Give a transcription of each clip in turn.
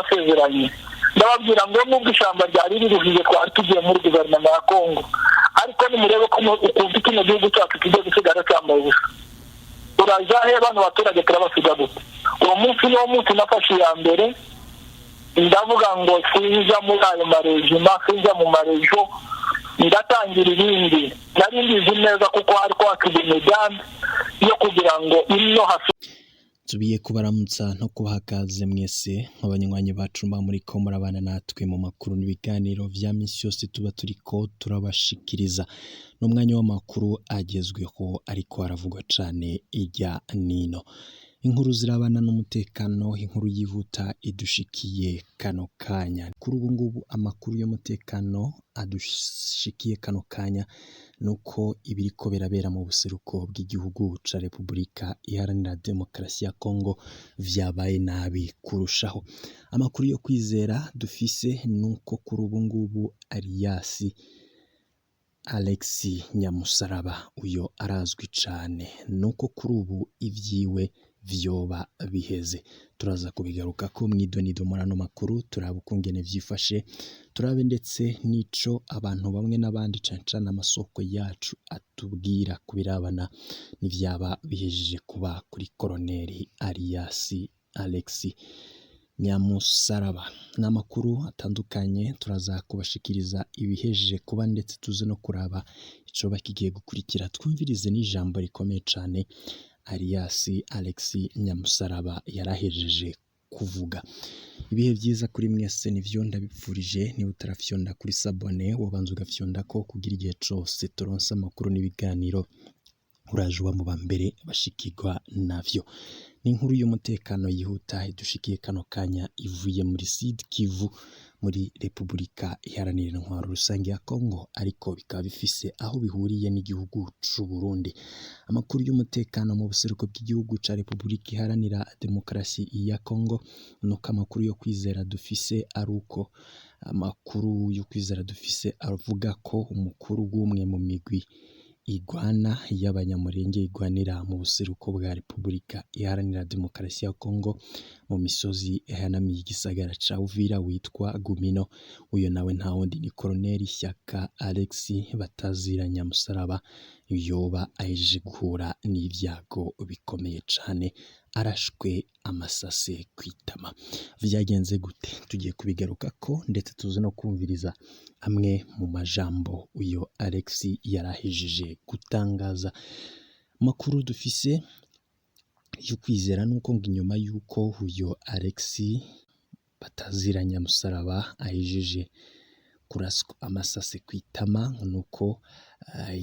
twarasezeranye ndababwira ngo nubwo ishyamba ryari riruhiye twari tugiye muri guverinoma ya Kongo ariko nimurebe ko ukumva kino gihugu cyacu kigiye gusigara cyambaye ubusa uraja he bano baturage turabasiga gute uwo munsi niwo munsi nafashe iya mbere ndavuga ngo sinja muri ayo marejima sinja mu marejo ndatangira ibindi nari mbizi neza kuko hariko hakiri imigambi yo kugira ngo ino hafi tubiye kubaramutsa no kubahakaze mwese nk'abanywanyi bacu muri ko murabana natwe mu makuru n'ibiganiro vya misi yose tuba turiko turabashikiriza n'umwanya w'amakuru agezweho ariko haravugwa cane irya nino. Inkuru zirabana n'umutekano, inkuru yihuta idushikiye kano kanya. Kuri ubu ngubu amakuru y'umutekano adushikiye kano kanya nuko ibiriko birabera mu buseruko bw'igihugu ca Republika Iharanira Demokarasi ya Kongo vyabaye nabi kurushaho. Amakuru yo kwizera dufise nuko kuri ubu ngubu Alexis Nyamusaraba uyo arazwi cane, nuko kuri ubu ivyiwe vyoba biheze. Turaza kubigaruka ko mwidonido murano makuru, turaba ukungene vyifashe, turabe ndetse nico abantu bamwe n'abandi cancana amasoko yacu atubwira kubirabana n'ivyaba bihejeje kuba kuri Koloneli Alexis Nyamusaraba. N'amakuru atandukanye turaza kubashikiriza ibihejeje kuba ndetse tuze no kuraba icoba kigiye gukurikira. Twumvirize n'ijambo rikomeye cane Alexis Nyamusaraba yarahejeje kuvuga. Ibihe vyiza kuri mwese nivyo ndabipfurije, ni utarafyonda kuri sabone wabanza ugafyonda ko kugira igihe cose turonsa amakuru n'ibiganiro urajuba mu bambere bashikirwa navyo. N'inkuru y'umutekano yihuta idushikiye kano kanya ivuye muri Sud Kivu muri Republika Iharanira Intwaro Rusange ya Kongo, ariko bikaba bifise aho bihuriye n'igihugu c'u Burundi. Amakuru y'umutekano mu buseruko bw'igihugu ca Republika Iharanira Demokarasi ya Kongo nuko amakuru yo kwizera dufise aruko avuga ko umukuru w'umwe mu migwi igwana y'abanyamurenge igwanira mu buseruko bwa Republika Iharanira Demokarasi ya Kongo mu misozi ihanamiye igisagara ca Uvira witwa Gumino. Uyo nawe nta wundi ni Koloneli Shyaka Alexis Batazira Nyamusaraba, yoba ahejeje guhura n'ivyago bikomeye cane, arashwe amasase kwitama. Vyagenze gute? Tugiye kubigaruka ko ndetse tuzi no kumviriza amwe mu majambo uyo Alexis yarahejeje gutangaza. Makuru dufise yo kwizera nuko ngo inyuma yuko uyo Alexis Batazira Nyamusaraba ahejeje kuraswa amasase kwitama nuko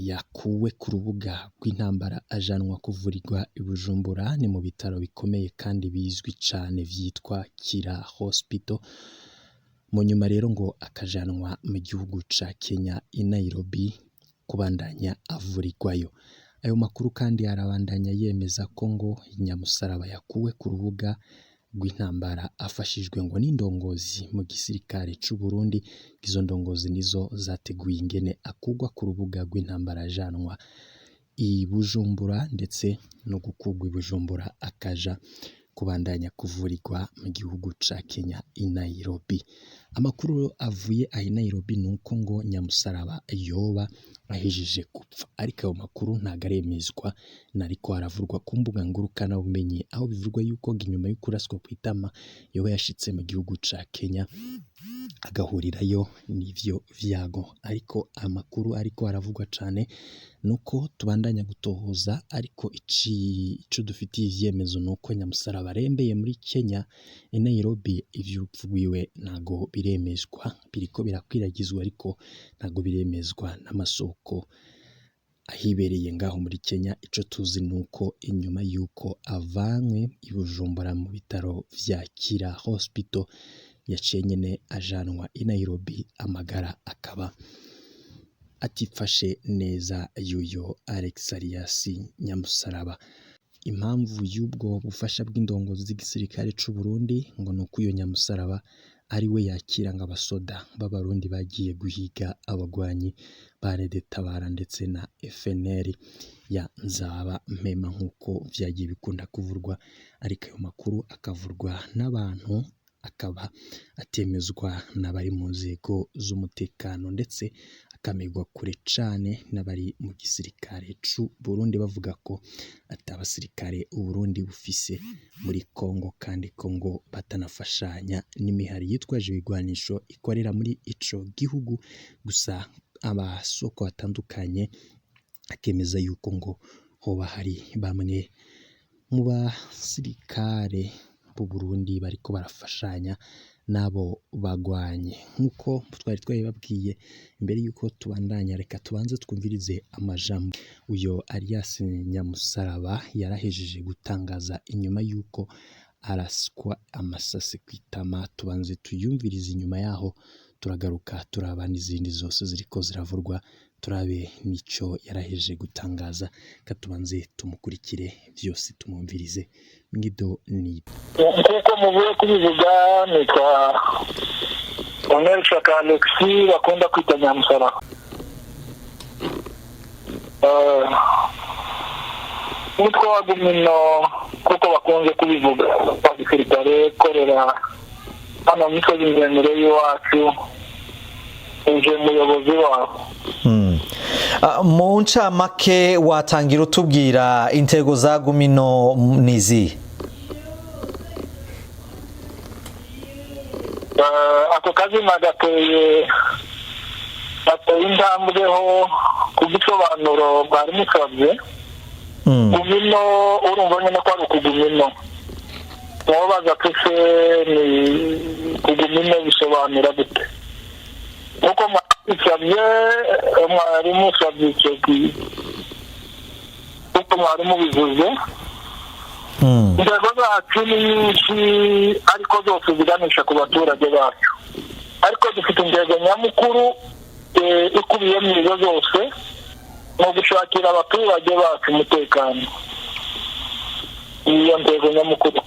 yakuwe ku rubuga rw'intambara ajanwa kuvurirwa i Bujumbura, ni mu bitaro bikomeye kandi bizwi cane vyitwa Kira Hospital. Mu nyuma rero ngo akajanwa mu gihugu ca Kenya i Nairobi kubandanya avurirwayo. Ayo makuru kandi arabandanya yemeza ko ngo Nyamusaraba yakuwe ku rubuga rw'intambara afashijwe ngo n'indongozi mu gisirikare c'u Burundi. Izo ndongozi nizo zateguye ingene akugwa ku rubuga rw'intambara ajanwa i Bujumbura, ndetse no gukugwa i Bujumbura akaja kubandanya kuvurirwa mu gihugu ca Kenya i Nairobi. Amakuru avuye i Nairobi nuko ngo Nyamusaraba yoba ahejeje gupfa, ariko ayo makuru ntago aremezwa, nariko aravurwa ku mbuga ngurukana bumenyi, aho bivurwa yuko inyuma y'ukuraswa kwitama yoba yashitse mu gihugu ca Kenya agahurirayo n'ivyo vyago. Ariko amakuru ariko aravugwa cane nuko tubandanya gutohoza, ariko ico dufitiye ivyemezo nuko Nyamusaraba arembeye muri Kenya i Nairobi. Ivy'urupfu rwiwe ntago biremezwa, biriko birakwiragizwa ariko ntago biremezwa n'amasoko ahibereye ngaho muri Kenya. Ico tuzi nuko inyuma yuko avanywe i Bujumbura mu bitaro vya Kira Hospital yaciye nyene ajanwa i Nairobi, amagara akaba atifashe neza y'uyo Alexis Nyamusaraba. Impamvu y'ubwo bufasha bw'indongozi z'igisirikare c'u Burundi ngo nuko uyo Nyamusaraba ari we yakira ngo abasoda b'abarundi bagiye guhiga abagwanyi ba Tabara ndetse na FNL ya Nzaba Mpema nk'uko vyagiye bikunda kuvurwa, ariko ayo makuru akavurwa n'abantu akaba atemezwa n'abari mu nzego z'umutekano ndetse akamigwa kure cane n'abari mu gisirikare c'u Burundi bavuga ko atabasirikare Uburundi bufise muri Kongo kandi Kongo batanafashanya n'imihari yitwaje ibigwanisho ikorera muri ico gihugu gusa abasoko batandukanye akemeza yuko ngo hoba hari bamwe mu basirikare b'u Burundi bariko barafashanya nabo bagwanye nkuko twari twabibabwiye imbere yuko tubandanya reka tubanze twumvirize amajambo uyo Alias Nyamusaraba yarahejeje gutangaza inyuma yuko araswa amasasi kwitama tubanze tuyumvirize inyuma yaho turagaruka turaba n'izindi zose ziriko ziravurwa turabe nico yaraheje gutangaza katubanze tumukurikire vyose tumumvirize mwido ni nkuko muvuye kubivuga nitwa Colonel Shaka Alexis bakunda kwita Nyamusaraba umutwe wa Gumino kuko bakunze kubivuga abasirikare korera hano mu misozi miremire y'iwacu uje muyobozi wabo mu ncamake watangira utubwira intego za Gumino nizi ako kazina gateye intambweho ku gisobanuro bwari musabye Gumino urumva nyine ko ari ukugumino mubaza pese ni kugumino bisobanura gute nuko mwabisabye mwari musabye icyo kuko mwari mubivuze intego zacu ni nyinshi ariko zose ziganisha ku baturage bacu ariko dufite intego nyamukuru ikubiyemo izo zose ni ugushakira abaturage bacu umutekano iyo ntego nyamukuru.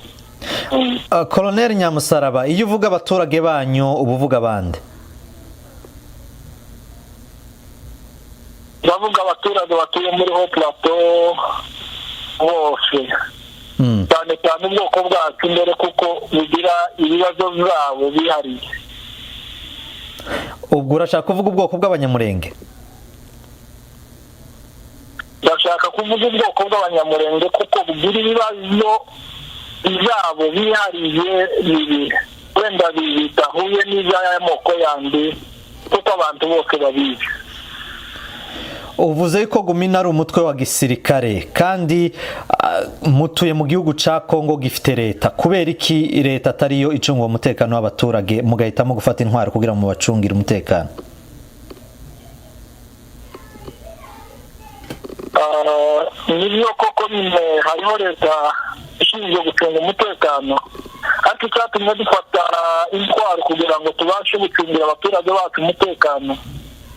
Colonel Nyamusaraba iyo uvuga abaturage banyu uba uvuga bande? ndavuga abaturage batuye muri Haut Plateau bose cyane cyane ubwoko bwacu mbere kuko bugira ibibazo byabo bihariye. Ubwo urashaka kuvuga ubwoko bw'abanyamurenge? Ndashaka kuvuga ubwoko bw'abanyamurenge kuko bugira ibibazo byabo bihariye wenda bidahuye n'iby'amoko yandi kuko abantu bose babizi. Uvuze ko Gumino ari umutwe wa gisirikare kandi mutuye mu gihugu ca Kongo gifite leta, kubera iki leta atariyo icunga umutekano w'abaturage mugahitamo gufata intwaro kugira mu bacungira umutekano? Nibyo koko nyine hariho leta ishinzwe gucunga umutekano ariko icyatumye dufata intwaro kugira ngo tubashe gucungira abaturage bacu umutekano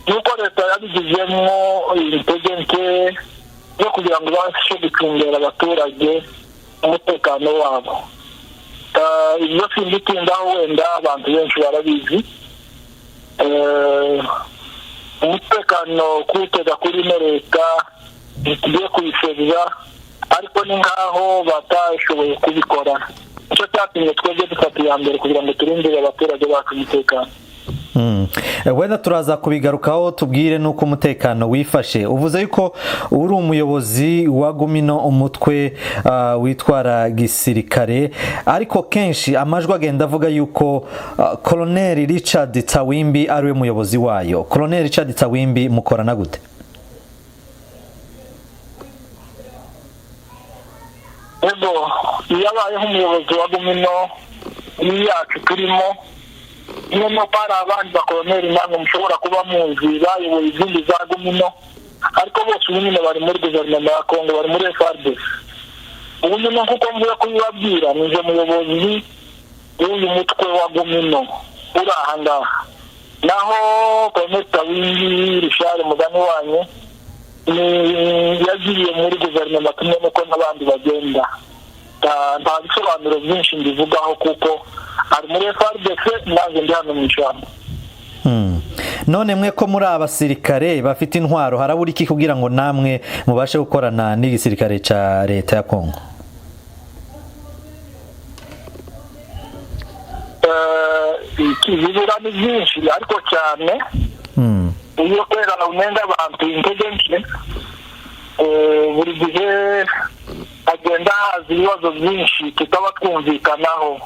nuko leta yabigizemo intege nke yo kugira ngo babashe gucungira abaturage umutekano wabo. Ibyo simbitindaho wenda abantu benshi barabizi. Umutekano kuwutega kuri leta tugiye kubisebya ariko ni nkaho batashoboye kubikora. Icyo cyatumye twebwe dufata iya mbere kugira ngo turindire abaturage bacu umutekano. Wenda turaza kubigarukaho tubwire nuko umutekano wifashe. Uvuze yuko uri umuyobozi wa Gumino umutwe witwara gisirikare ariko kenshi amajwi agenda avuga yuko Colonel Richard Tawimbi ari we muyobozi wayo. Colonel Richard Tawimbi mukorana gute? Ego yabayeho umuyobozi wa Gumino yacu turimo niyo para abandi bakoloneli namwe mushobora kuba muzi bayoboye izindi za Gumino ariko bose nyine bari muri guverinoma ya Kongo bari muri FARDC. ubu nyine nkuko mvuye kubibabwira nije muyobozi w'uyu mutwe wa Gumino uri aha ngaha naho Colonel Tawimbi Richard mugani wanyu yagiye muri guverinoma kimwe nuko n'abandi bagenda. Nta bisobanuro byinshi ndivugaho kuko ari muri FARDC nanjye ndi hano mu ijambo. None mwe ko muri abasirikare bafite intwaro harabura iki kugira ngo namwe mubashe gukorana n'igisirikare ca leta ya Kongo? ibibura ni byinshi ariko cyane iyo kubera unenga abantu intege nke buri gihe agenda haza ibibazo byinshi tutaba twumvikanaho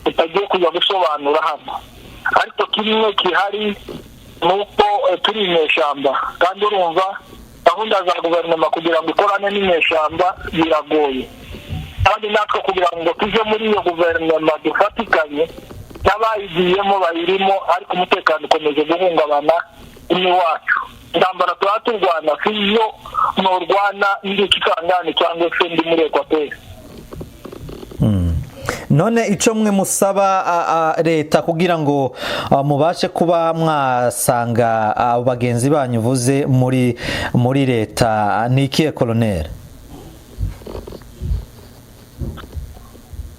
tutagiye kujya gusobanura hano, ariko kimwe kihari nuko turi inyeshyamba kandi urumva gahunda za guverinoma kugira ngo ikorane n'inyeshyamba biragoye, kandi natwe kugira ngo tujye muri iyo guverinoma dufatikanye n'abayigiyemo bayirimo, ariko umutekano ukomeje guhungabana iwacu. Intambara tuba turwana si iyo nurwana ndi Kisangani cyangwa se ndi muri Ekwateri. None icyo mwe musaba leta kugira ngo mubashe kuba mwasanga bagenzi banyu uvuze muri leta ni ikihe Colonel?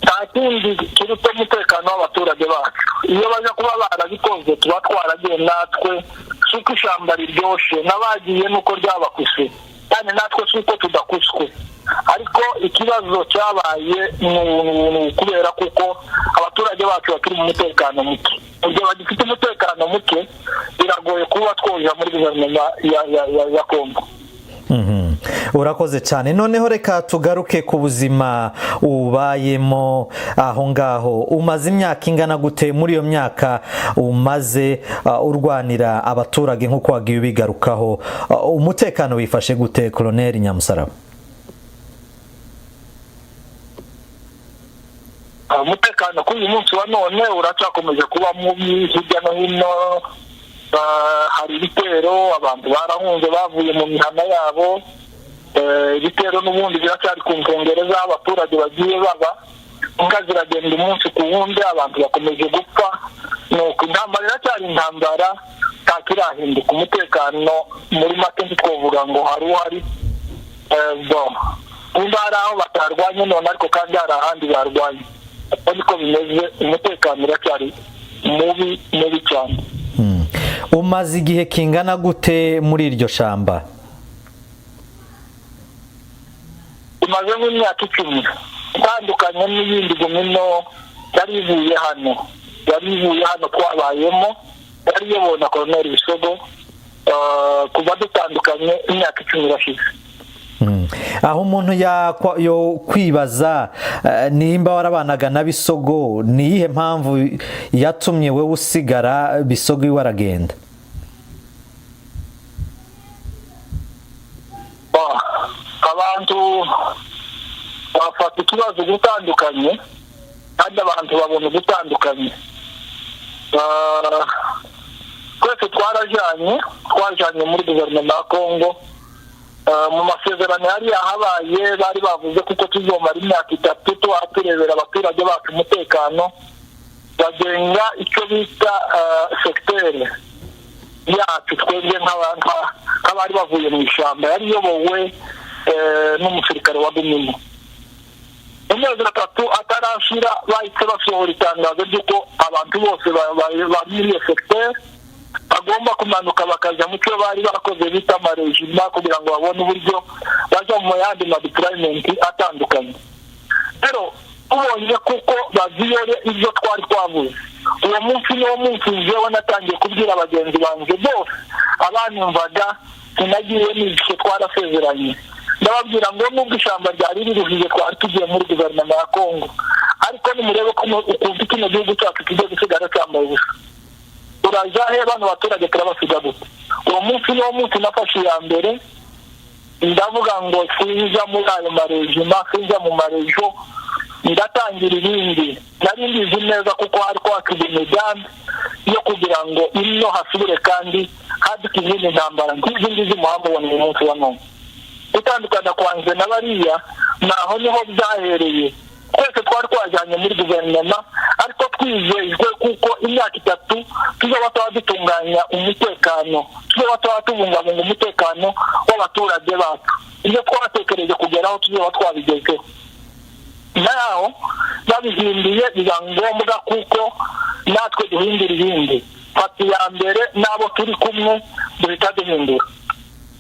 Nta kindi kiruta umutekano w'abaturage bacu. Iyo baje kuba barabikoze tuba twaragiye natwe, suko ishyamba riryoshe n'abagiye nuko ryabakuse, kandi natwe suko tudakuswe. Ariko ikibazo cyabaye ni kubera kuko abaturage bacu bakiri mu mutekano muke. Igihe bagifite umutekano muke biragoye kuba twoja muri guverinoma ya Kongo. Urakoze cyane. Noneho reka tugaruke ku buzima ubayemo aho ngaho. Umaze imyaka ingana gute? Muri iyo myaka umaze urwanira abaturage nk'uko wagiye ubigarukaho, umutekano wifashe gute Colonel Nyamusaraba? Umutekano kuri uyu munsi wa none uracyakomeje kuba mubi hirya no hino. Hari ibitero, abantu barahunze bavuye mu mihana yabo. Ibitero n'ubundi biracyari ku nkengero z'abaturage bagiye baba, inka ziragenda umunsi ku wundi, abantu bakomeje gupfa. Nuko intambara iracyari intambara, ntakirahinduka. Umutekano muri make ntitwovuga ngo hari uhari. Nimba hari aho batarwanye none, ariko kandi hari ahandi barwanye. Ariko bimeze, umutekano uracyari mubi cyane. Umaze igihe kingana gute muri iryo shamba? Imaze nk'imyaka 10, itandukanye n'ibindi gumino yari ivuye hano twabayemo, yari iyobowe na Colonel Bisogo. Kuva dutandukanye imyaka 10 irashize. Aho umuntu yo kwibaza nimba warabanaga na Bisogo, ni iyihe mpamvu yatumye we usigara Bisogo iwe aragenda? Abantu bafata ikibazo gutandukanye kandi abantu babona gutandukanye. Twese twajanye muri guverinoma ya Kongo. Mu masezerano yari yahabaye bari bavuze kuko tuzomara imyaka 3 turebera abaturage bacu umutekano, bagenga icyo bita secteur yacu twebwe nk'abari bavuye mu ishyamba, yari iyobowe n'umusirikare wa Gumino. Amezi 3 atarashira bahise basohora itangazo ry'uko abantu bose bari muri iyo secteur bagomba kumanuka bakaja mu cyo bari barakoze bita amarejima kugira ngo babone uburyo baja mu yandi deployment atandukanye. Pero ubonye kuko baziyore ibyo twari twavuze, uwo munsi niwo munsi njyewe natangiye kubwira abagenzi banjye bose abanyumvaga sinagiye n'icyo twarasezeranye. Ndababwira ngo nubwo ishyamba ryari riruhiye twari tugiye muri guverinoma ya Kongo, ariko nimurebe ko ukumva kino gihugu cyacu kigiye gusigara cyambaye ubusa. Urajahe bano baturage turabasiga gute? Uwo munsi niwo munsi nafashe ya mbere, ndavuga ngo sinja muri ayo marejima, sinja mu marejo, ndatangira ibindi. Nari mbizi neza kuko hari kwakira imigambi yo kugira ngo ino hasubire kandi haduka izindi ntambara nk'izi muhamubona uyu munsi wa none. Gutandukana kwanjye na bariya naho niho byahereye. Twese twari twajyanye muri guverinoma, ariko twizejwe kuko imyaka 3 tuzaba dutunganya umutekano, tuzaba tubungabunga umutekano w'abaturage bacu. Iyo twatekereje kugeraho tuzaba twabigezeho. Naho babihinduye biba ngombwa kuko natwe duhindura ibindi. Fati ya mbere n'abo turi kumwe duhita duhindura.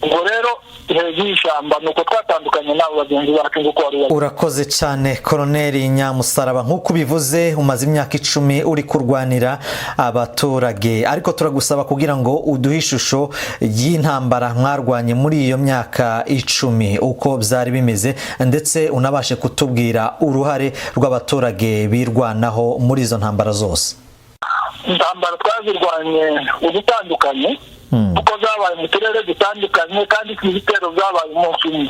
ubwo rero hejuru y'ishyamba ni uko twatandukanye n'abo bagenzi bacu nguko wari wari. Urakoze cyane Koloneli Nyamusaraba, nk'uko ubivuze umaze imyaka 10 uri kurwanira abaturage, ariko turagusaba kugira ngo uduhe ishusho y'intambara mwarwanye muri iyo myaka 10 uko byari bimeze, ndetse unabashe kutubwira uruhare rw'abaturage birwanaho muri izo ntambara zose. Intambara twazirwanye ubutandukanye kuko zabaye mu turere dutandukanye kandi ibitero byabaye umunsi umwe.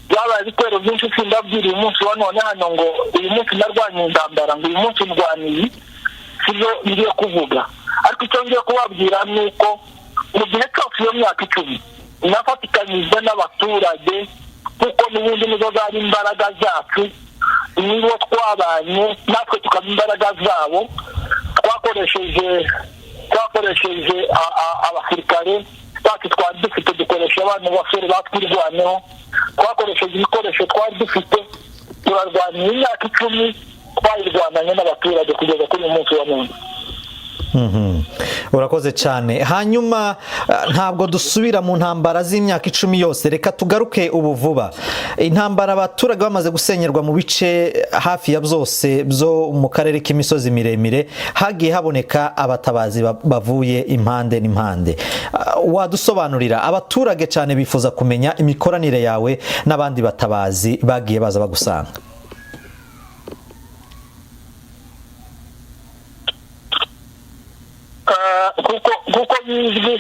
Byabaye ibitero byinshi sindabwira umunsi wa none hano ngo uyu munsi narwanye intambara ngo uyu munsi ndwaniye, sibyo ngiye kuvuga. Ariko icyo ngiye kubabwira ni uko mu gihe cyose iyo myaka 10 nafatikanyije n'abaturage kuko n'ubundi nizo zari imbaraga zacu, nibo twabanye natwe tukaba imbaraga zabo. Twakoresheje abasirikare bacu twari dufite, dukoresha abantu basore batwirwaneho, twakoresheje ibikoresho twari dufite, turarwanya imyaka 10 twayirwananye n'abaturage kugeza kuri uyu munsi wa none. Urakoze cyane. Hanyuma ntabwo dusubira mu ntambara z'imyaka 10 yose, reka tugaruke ubu vuba. Intambara abaturage bamaze gusenyerwa mu bice hafi ya byose byo mu karere k'imisozi miremire, hagiye haboneka abatabazi bavuye impande n'impande. Wadusobanurira, abaturage cyane bifuza kumenya imikoranire yawe n'abandi batabazi bagiye baza bagusanga. kuko bizwi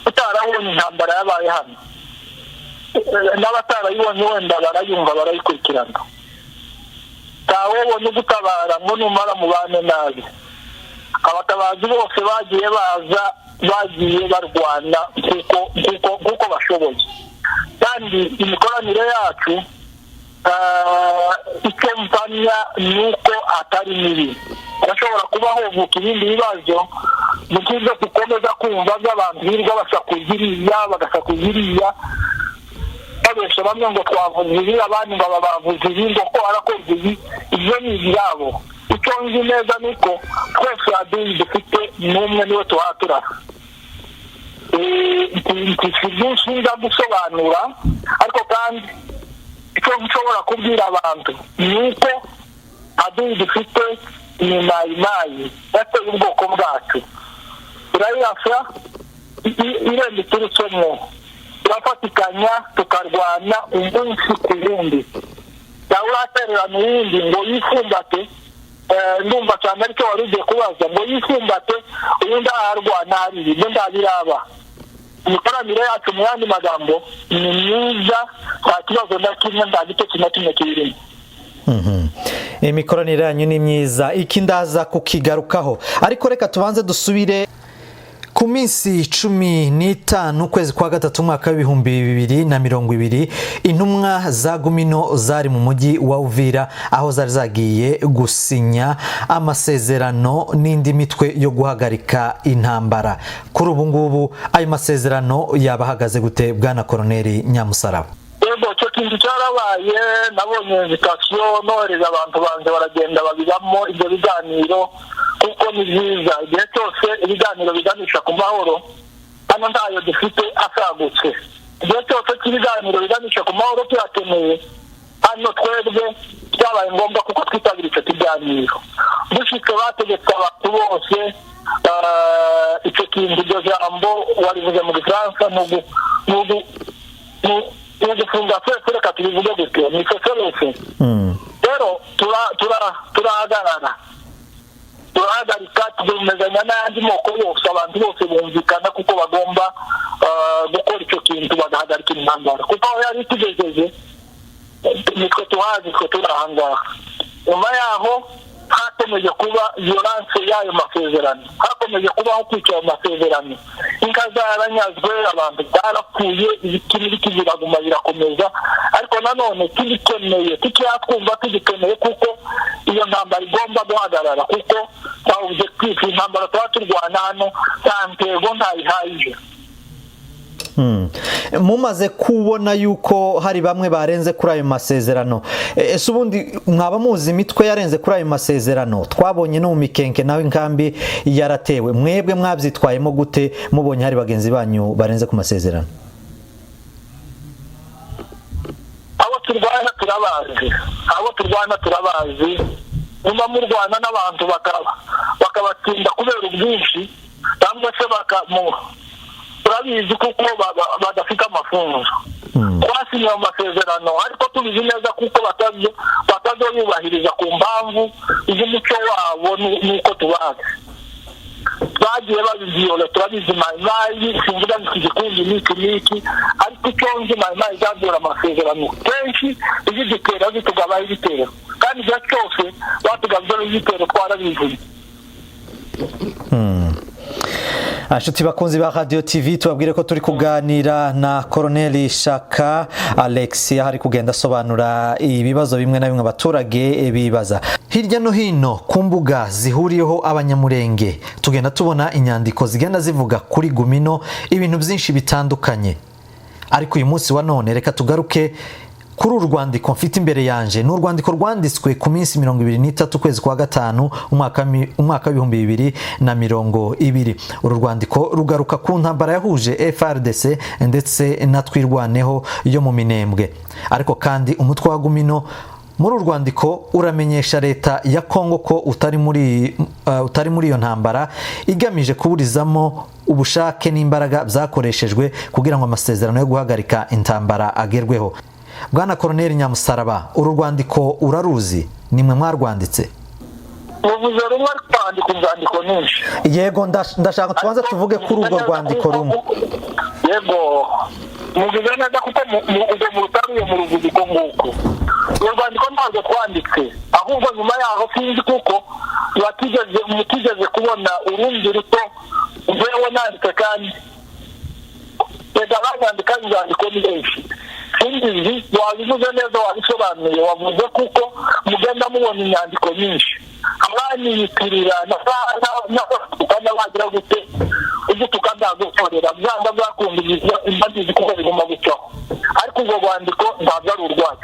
utarabonye intambara yabaye hano, n'abatarayibonye wenda barayumva barayikurikirana. ntawubonye gutabara ngo numara mubane nabi. Abatabazi bose bagiye barwana kuko bashoboye, kandi imikoranire yacu icyo mpamya ni uko atari mibi. Arashobora kuba hovuka ibindi bibazo mu gihe dukomeza kumva by'abantu hirwa bagasakuza iriya babesha bamwe ngo twavuze ibi, abandi ngo bavuze ibi, ngo ko arakoze ibi. Ibyo ni ibyabo. Icyo nzi neza ni ko twese aduyi dufite n'umwe niwe tuhatura. Byinshi nza gusobanura, ariko kandi icyo nshobora kubwira abantu ni uko aduyi dufite ni mayimayi yateye ubwoko bwacu. Turayirasa irembo iturutsemo, turafatikanya tukarwana umunsi ku wundi. Uratererana uwundi ngo yifumbate, ndumva cyane ariko wari ugiye kubaza ngo yifumbate uwundi aharwana hari ibyo ndabiraba. Imikoranire yacu mu yandi magambo ni myiza, nta kibazo na kimwe, nta gito kimwe kirimo. Imikoranire yanyu ni myiza, iki ndaza kukigarukaho, ariko reka tubanze dusubire ku minsi 15 ukwezi kwa gatatu mwaka w'2020 intumwa za Gumino zari mu mujyi wa Uvira, aho zari zagiye gusinya amasezerano n'indi mitwe yo guhagarika intambara. Kuri ubu ngubu ayo masezerano yabahagaze gute, bwana Koloneli Nyamusaraba? Ego cyo kintu cyarabaye, nabonye invitation nohereza abantu banze baragenda babibamo ibyo biganiro kuko ni byiza. Igihe cyose ibiganiro biganisha ku mahoro, hano ntayo dufite asagutse. Igihe cyose ibiganiro biganisha ku mahoro tuyakeneye, hano twebwe byabaye ngombwa kuko twitabira icyo kiganiro. Dushitse bategetse abantu bose icyo kintu, iryo jambo warivuze mu Gifaransa, ugufunga twese, reka tubivuge gutyo, ni feferese. Rero turahagarika, tugumezanya n'andi moko yose, abantu bose bumvikana kuko bagomba gukora icyo kintu, bagahagarika intambara. Kuko aho yari tugejeje nitwe tuhazi, twe turahangaha. Nyuma yaho hakomeje kuba violence y'ayo masezerano, hakomeje kubaho kwica ayo masezerano. Inka zaranyazwe, abantu barapfuye, ibiti biraguma birakomeza. Ariko nanone tugikeneye, tukiyatwumva tugikeneye kuko iyo ntambara igomba guhagarara, kuko twahuje kwica intambara tuba turwana hano, nta ntego ntayihayije. mumaze kubona yuko hari bamwe barenze kuri ayo masezerano, ese ubundi mwaba muzi imitwe yarenze kuri ayo masezerano? Twabonye no mu mikenke nawe inkambi yaratewe, mwebwe mwabyitwayemo gute mubonye hari bagenzi banyu barenze ku masezerano? abo turwana turabazi, nyuma mu Rwanda n'abantu bakabatsinda kubera ubwinshi cyangwa se turabizi kuko badafite amafunzo. Twasinye amasezerano ariko tubizi neza kuko batazoyubahiriza ku mpamvu z'umuco wabo n'uko tubazi. Bagiye babivyola, turabizi Mayimayi, simvuga iki gikundi n'iki ariko icyo nzi Mayimayi izadura amasezerano kenshi izidutera zitugabaho ibitero, kandi igihe cyose batugabyeho ibitero twarabivuye. Inshuti bakunzi ba Radio TV, tubabwire ko turi kuganira na Colonel Shaka Alexia, hari kugenda asobanura ibibazo bimwe na bimwe abaturage bibaza. Hirya no hino ku mbuga zihuriyeho abanyamurenge tugenda tubona inyandiko zigenda zivuga kuri Gumino ibintu byinshi bitandukanye, ariko uyu munsi wa none reka tugaruke kuri urwandiko mfite imbere yanje. Ni urwandiko rwanditswe ku minsi 23 kwezi kwa gatanu umwaka wa 2020. Uru rwandiko rugaruka ku ntambara yahuje FRDC ndetse na Twirwaneho yo mu Minembwe, ariko kandi umutwe wa Gumino muri urwandiko uramenyesha leta ya Kongo ko utari muri iyo ntambara igamije kuburizamo ubushake n'imbaraga byakoreshejwe kugira ngo amasezerano yo guhagarika intambara agerweho. Bwana Colonel Nyamusaraba, uru rwandiko uraruzi? Nimwe mwarwanditse? Uvuze rumwe kwandika inzandiko nyinshi. Yego, ndashaka tubanza tuvuge kuri urwo rwandiko rumwe. Yego, muvuze neza kuko mu rutaruye mu ruvugiko nguko. Urwo rwandiko ntabwo twanditse, ahubwo nyuma yaho sinzi kuko mutigeze kubona urundi ruto njyewe nanditse, kandi ndabandika inzandiko nyinshi. Sinzi wabivuze neza, wabisobanuye, wavuze kuko mugenda mubona inyandiko nyinshi abanyiyitirira n'abana bagira gute ugutuka ndagutorera byanga byakumviriza imbagizi kuko bigomba gucaho, ariko ubwo rwandiko ntabwo ari urwanyu.